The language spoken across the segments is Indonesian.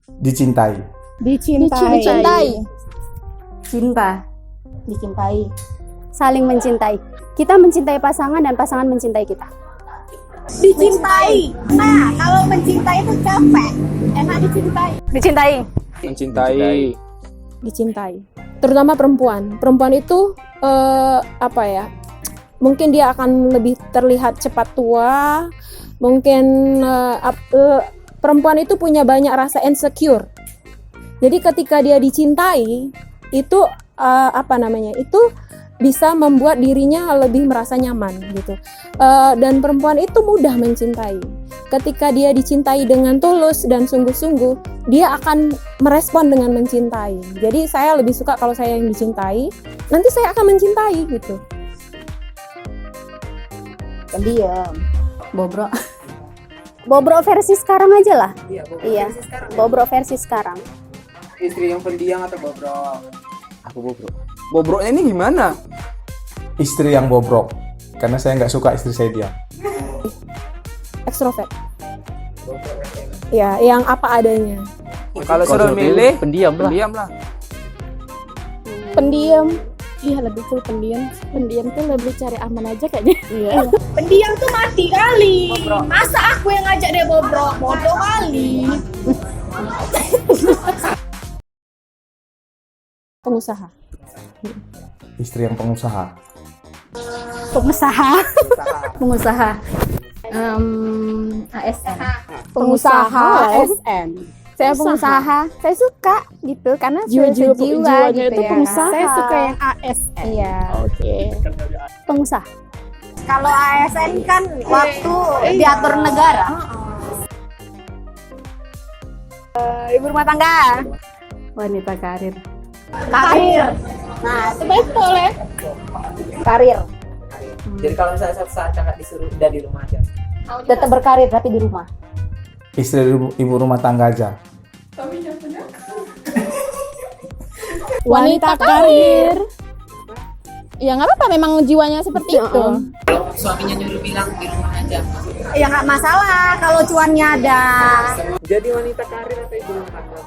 Dicintai. Dicintai. Cinta. Dicintai. Saling mencintai. Kita mencintai pasangan dan pasangan mencintai kita. Dicintai. Nah, kalau mencintai itu capek. Enak dicintai. Dicintai. Mencintai. Dicintai. Terutama perempuan. Perempuan itu mungkin dia akan lebih terlihat cepat tua. Mungkin perempuan itu punya banyak rasa insecure. Jadi ketika dia dicintai, itu itu bisa membuat dirinya lebih merasa nyaman gitu. Dan perempuan itu mudah mencintai. Ketika dia dicintai dengan tulus dan sungguh-sungguh, dia akan merespon dengan mencintai. Jadi saya lebih suka kalau saya yang dicintai, nanti saya akan mencintai gitu. Pendiam. Bobrok. Bobrok versi sekarang aja lah. Iya. Bobrok versi sekarang. Istri yang pendiam atau bobrok? Aku bobrok. Bobroknya ini gimana? Istri yang bobrok. Karena saya nggak suka istri saya diam. Ekstrovert. Ya, yang apa adanya. Kalau suruh milih, pendiam lah. Pendiam. Iya, lebih full pendiam. Pendiam tuh lebih cari aman aja kayaknya. Iya. Pendiam tuh mati kali. Masa aku yang ngajak dia bobrok? Bodoh kali. Pengusaha. Istri yang pengusaha. Pengusaha. ASN. Pengusaha ASN. Saya pengusaha. Saya suka gitu karena Jiwa-jiwanya jiwa itu pengusaha. Saya suka yang ASN. Iya. Oke. Pengusaha. Kalau ASN kan waktu diatur negara. Ibu rumah tangga. Wanita karir. Karir. Nah, itu boleh. Karir. Jadi kalau misalnya satu saat kakak disuruh udah di rumah aja. Tetap berkarir tapi di rumah. Istri ibu rumah tangga aja. Wanita karir. Ya nggak apa-apa, memang jiwanya seperti itu. Suaminya nyuruh bilang di rumah aja. Ya nggak masalah kalau cuannya ada. Jadi wanita karir atau ibu rumah tangga?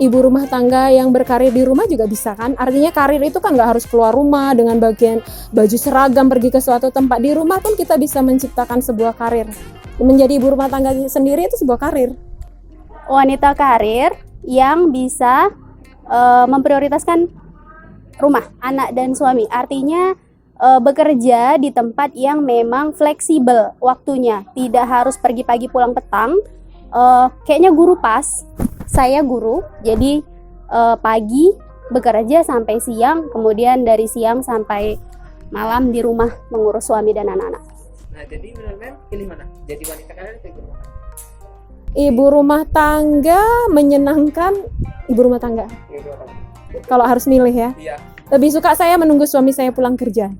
Ibu rumah tangga yang berkarir di rumah juga bisa kan. Artinya karir itu kan nggak harus keluar rumah dengan bagian baju seragam pergi ke suatu tempat. Di rumah pun kita bisa menciptakan sebuah karir. Menjadi ibu rumah tangga sendiri itu sebuah karir. Wanita karir yang bisa memprioritaskan rumah, anak dan suami. Artinya bekerja di tempat yang memang fleksibel waktunya. Tidak harus pergi pagi pulang petang. Kayaknya guru pas. Saya guru, jadi pagi bekerja sampai siang, kemudian dari siang sampai malam di rumah mengurus suami dan anak-anak. Nah, jadi benar-benar pilih mana? Jadi wanita karir atau ibu rumah tangga? Ibu rumah tangga menyenangkan ibu rumah tangga. Kalau harus milih ya. Iya. Lebih suka saya menunggu suami saya pulang kerja.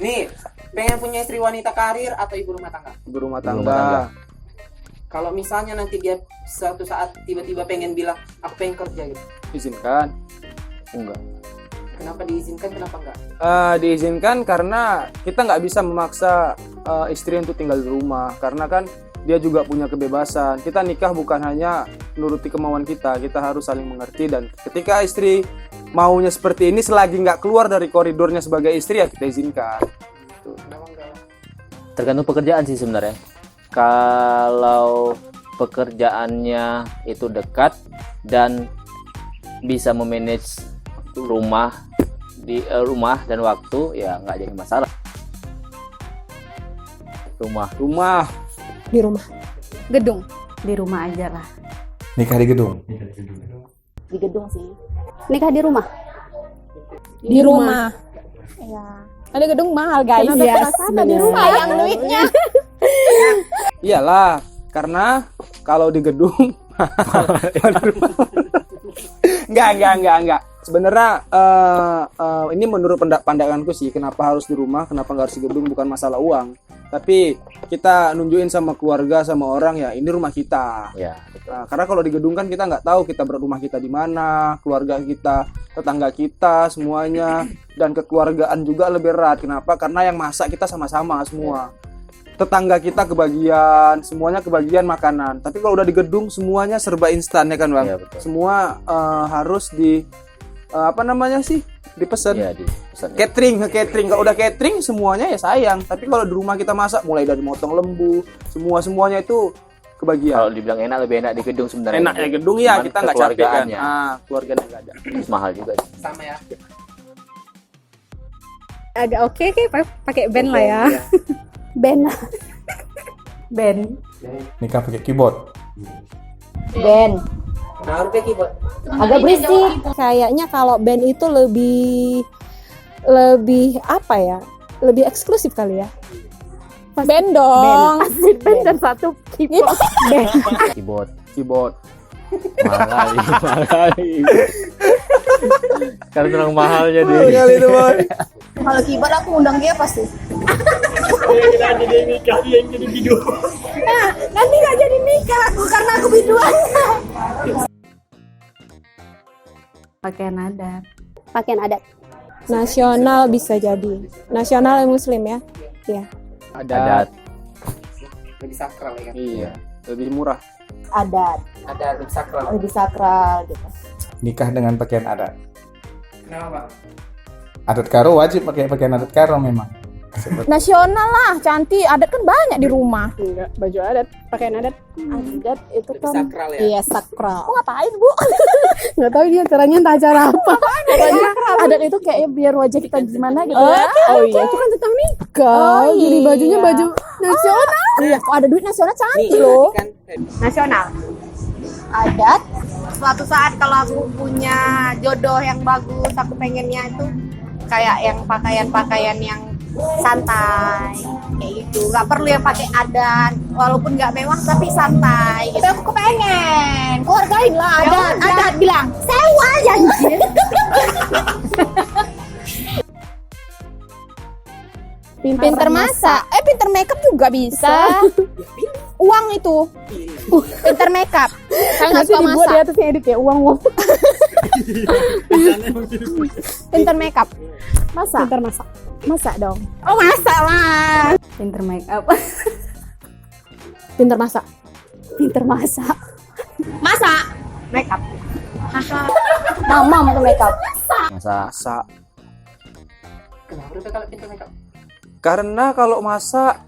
Nih, pengen punya istri wanita karir atau ibu rumah tangga? ibu rumah Ibu rumah tangga. tangga. Kalau misalnya nanti dia suatu saat tiba-tiba pengen bilang aku pengen kerja gitu, Izinkan? Enggak. kenapa diizinkan, kenapa enggak? Diizinkan karena kita nggak bisa memaksa istri untuk tinggal di rumah, karena kan dia juga punya kebebasan. Kita nikah bukan hanya nuruti kemauan kita harus saling mengerti, dan ketika istri maunya seperti ini, selagi nggak keluar dari koridornya sebagai istri ya kita izinkan. Kenapa enggak? Tergantung pekerjaan sih sebenarnya. Kalau pekerjaannya itu dekat dan bisa memanage rumah dan waktu, ya nggak jadi masalah. Rumah Di rumah. Gedung. Di rumah aja lah. Nikah di gedung. Di gedung sih. Nikah di rumah. Di rumah. Ya. Ada gedung mahal guys. Di rumah yang duitnya. Iyalah, karena kalau di gedung enggak. Sebenarnya ini menurut pandanganku sih, kenapa harus di rumah, kenapa nggak harus di gedung, bukan masalah uang. Tapi kita nunjukin sama keluarga, sama orang, ya ini rumah kita. ya. Nah, karena kalau di gedung kan kita nggak tahu kita rumah kita di mana, keluarga kita, tetangga kita, semuanya, dan kekeluargaan juga lebih erat. Kenapa? Karena yang masak kita sama-sama semua. tetangga kita kebagian, semuanya kebagian makanan. Tapi kalau udah di gedung semuanya serba instan ya kan Bang? Iya, betul. Semua harus di apa namanya sih? Dipesan. Iya, dipesan. Catering. Kalau udah catering semuanya ya sayang. Tapi kalau di rumah kita masak mulai dari motong lembu, semuanya itu kebagian. Kalau dibilang enak, lebih enak di gedung sebenarnya. Enaknya gedung ya, Cuman kita nggak capek kan. kekeluargaannya. Keluarganya nggak ada. Terus mahal juga sih. Sama ya. Agak oke pakai band lah ya. band Band. Nikah pakai keyboard. Band. Nah, harus pakai keyboard. Agak berisik. Kayaknya kalau band itu lebih apa ya? Lebih eksklusif kali ya. Band dong. asik band dan satu keyboard. Keyboard. Mahal kali. Karena terang mahalnya Mahal deh. kali itu Boy. Kalau keyboard aku undang dia pasti. Nanti nggak jadi nikah aku karena aku biduannya. Pakaian adat. Pakaian adat. Nasional bisa jadi. Nasional yang muslim ya. Iya. Adat. Lebih sakral ya kan. Iya, lebih murah. Adat. Ada lebih sakral. Lebih sakral gitu. Nikah dengan pakaian adat. Kenapa Pak? Adat Karo wajib pakai pakaian adat Karo memang. Nasional lah, cantik. Adat kan banyak di rumah. Enggak, baju adat, pakaian adat. Adat itu Lebih kan sakral ya. iya sakral. Oh, ngapain Bu? Nggak tahu dia caranya entah acara apa. Pokoknya adat itu kayak biar wajah kita gimana gitu ya. Oh iya, itu kan tentang nikah. Oh, Jadi iya. bajunya baju nasional. Iya, kok ada duit nasional Nih, cantik loh. kan Nasional. Adat. Suatu saat kalau aku punya jodoh yang bagus, aku pengennya itu kayak yang pakaian-pakaian yang santai kayak gitu, nggak perlu yang pakai adat walaupun nggak mewah tapi santai gitu. Tapi aku kepengen keluargain lah adat bilang sewa aja anjir. Pinter masak, pinter makeup juga bisa. Uang itu, pinter makeup. Saya nggak suka Dibuat di masak. atasnya edit ya uang. Pinter makeup, masak, Pintar masak. masak dong. Oh masak lah. Pinter make up. Pinter masak. Pinter masak. Masak. Make up. Mamam tuh make up. Masak. kenapa tuh kalau pintu makeup? Karena kalau masak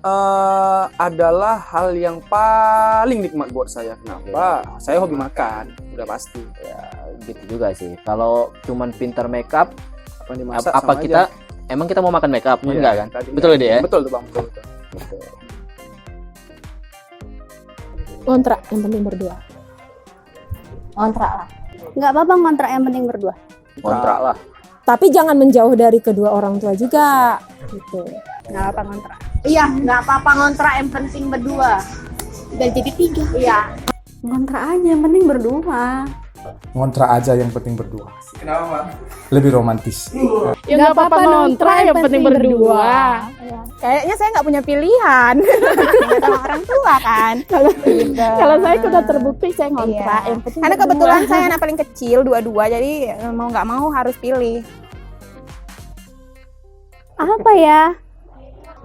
adalah hal yang paling nikmat buat saya. Kenapa? Saya hobi makan, udah pasti. Ya, gitu juga sih. Kalau cuman pintar makeup, Apa yang dimasak apa sama kita aja. emang kita mau makan makeup? Iya, Enggak kan? tadi Betul deh ya? Betul tuh Bang, betul. Gitu. Kontrak yang penting berdua. Kontrak lah. Nggak apa-apa ngontrak, yang penting berdua. Kontrak lah. Tapi jangan menjauh dari kedua orang tua juga. Gitu. Nggak apa ngontrak. Iya, nggak apa-apa ngontrak, yang penting berdua. Udah jadi 3. Iya. Kontrak aja yang penting berdua. Ngontrak aja yang penting berdua. Kenapa Bang? Lebih romantis. Ya nggak apa-apa ngontrak, yang penting berdua. Kayaknya saya nggak punya pilihan. Sama orang tua kan. Kalau saya udah terbukti saya ngontrak. Iya. Yang penting Karena berdua. kebetulan saya anak paling kecil dua-dua, jadi mau nggak mau harus pilih. Apa ya?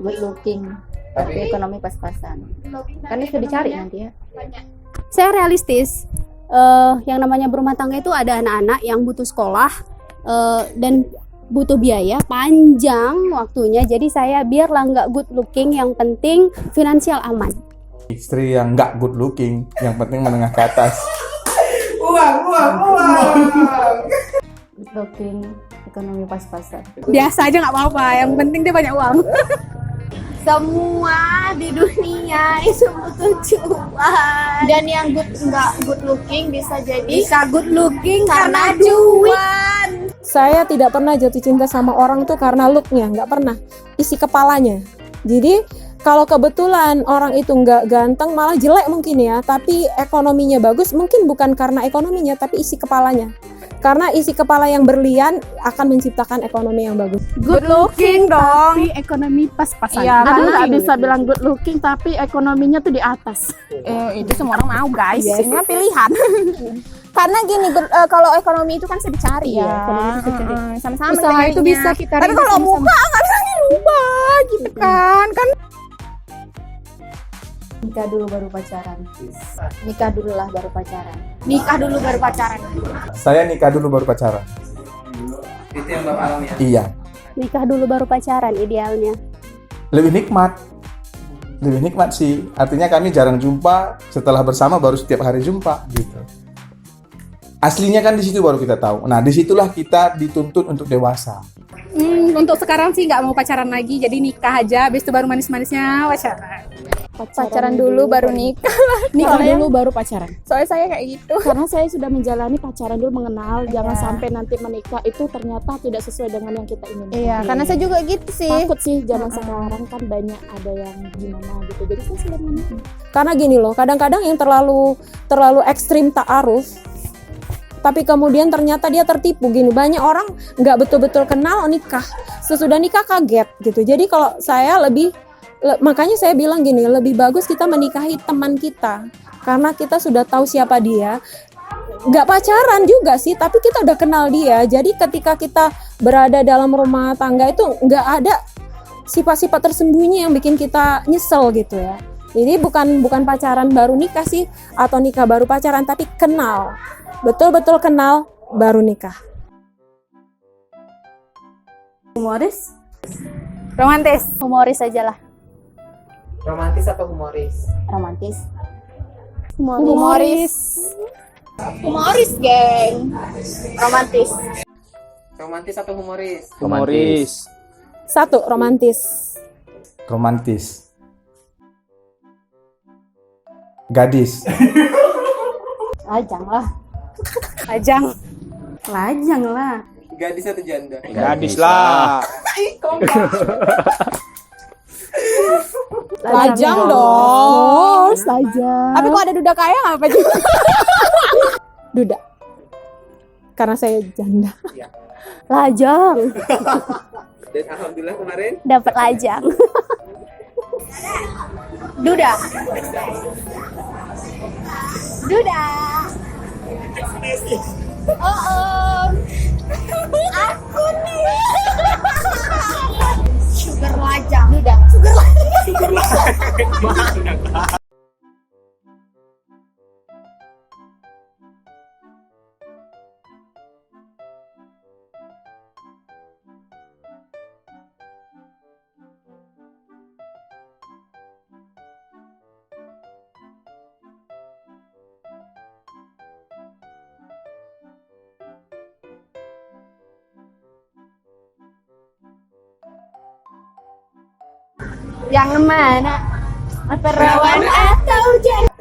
Good looking. Tapi ekonomi pas-pasan. Kan itu dicari nanti ya. Saya realistis. Yang namanya berumah tangga itu ada anak-anak yang butuh sekolah dan butuh biaya panjang waktunya. Jadi saya biarlah nggak good looking, yang penting finansial aman. Istri yang nggak good looking, yang penting menengah ke atas. Good looking, ekonomi pas-pasan. Biasa aja nggak apa-apa, yang penting dia banyak uang. Semua di dunia itu butuh cuan. Dan yang nggak good looking bisa good looking karena cuan. Saya tidak pernah jatuh cinta sama orang tuh karena looknya, nggak pernah. Isi kepalanya. Jadi kalau kebetulan orang itu nggak ganteng, malah jelek mungkin ya, tapi ekonominya bagus, mungkin bukan karena ekonominya, tapi isi kepalanya. Karena isi kepala yang berlian akan menciptakan ekonomi yang bagus. Good looking dong. Tapi ekonomi pas-pasan. Iya, Aku kan? nggak bisa bilang good looking tapi ekonominya tuh di atas. Itu semua orang mau guys. Yes. Ini kan pilihan. Karena gini, kalau ekonomi itu kan bisa dicari Iya, ya. ekonomi bisa dicari. Sama-sama Usaha itu nyarinya. bisa kita Tapi rintis kalau sama-sama. muka nggak bisa dirubah gitu kan. Nikah dulu baru pacaran. Nikah dulu lah baru pacaran. Nikah dulu baru pacaran. Saya nikah dulu baru pacaran. Itu yang Bapak alami ya? Iya. Nikah dulu baru pacaran idealnya. Lebih nikmat. Lebih nikmat sih. Artinya kami jarang jumpa, setelah bersama baru setiap hari jumpa gitu. Aslinya kan di situ baru kita tahu. Nah, disitulah kita dituntut untuk dewasa. Untuk sekarang sih nggak mau pacaran lagi, jadi nikah aja, habis itu baru manis-manisnya pacaran. Pacaran dulu baru nikah. Nikah Soalnya- dulu baru pacaran. Soalnya saya kayak gitu. Karena saya sudah menjalani pacaran dulu, mengenal, jangan Iya. sampai nanti menikah itu ternyata tidak sesuai dengan yang kita inginkan. Iya, karena saya juga gitu sih. Takut sih zaman sekarang kan banyak ada yang gimana gitu, jadi saya sudah menikah. Karena gini loh, kadang-kadang yang terlalu ekstrim ta'aruf, tapi kemudian ternyata dia tertipu gini. Banyak orang nggak betul-betul kenal nikah, sesudah nikah kaget gitu. Jadi kalau saya makanya saya bilang gini, lebih bagus kita menikahi teman kita, karena kita sudah tahu siapa dia. Nggak pacaran juga sih, tapi kita udah kenal dia. Jadi ketika kita berada dalam rumah tangga itu nggak ada sifat-sifat tersembunyi yang bikin kita nyesel gitu ya. Jadi bukan pacaran baru nikah sih, atau nikah baru pacaran, tapi kenal. Betul-betul kenal baru nikah. Humoris? Romantis. Humoris aja lah. Romantis atau humoris? Romantis. Humoris. Humoris, geng. Romantis. Romantis atau humoris? Humoris. Satu, romantis. Romantis. Gadis. Lajang lah. Lajang. Lajang lah. Gadis atau janda? Gadis lah. Lajang dong. Lajang. Tapi kok ada duda kaya nggak apa juga? Duda. Karena saya janda. Lajang. Dan alhamdulillah kemarin Dapat lajang. Duda. Duda. Aku nih. Sugar lajang. Duda. Sugar lajang. Yang mana? Perawan atau janda?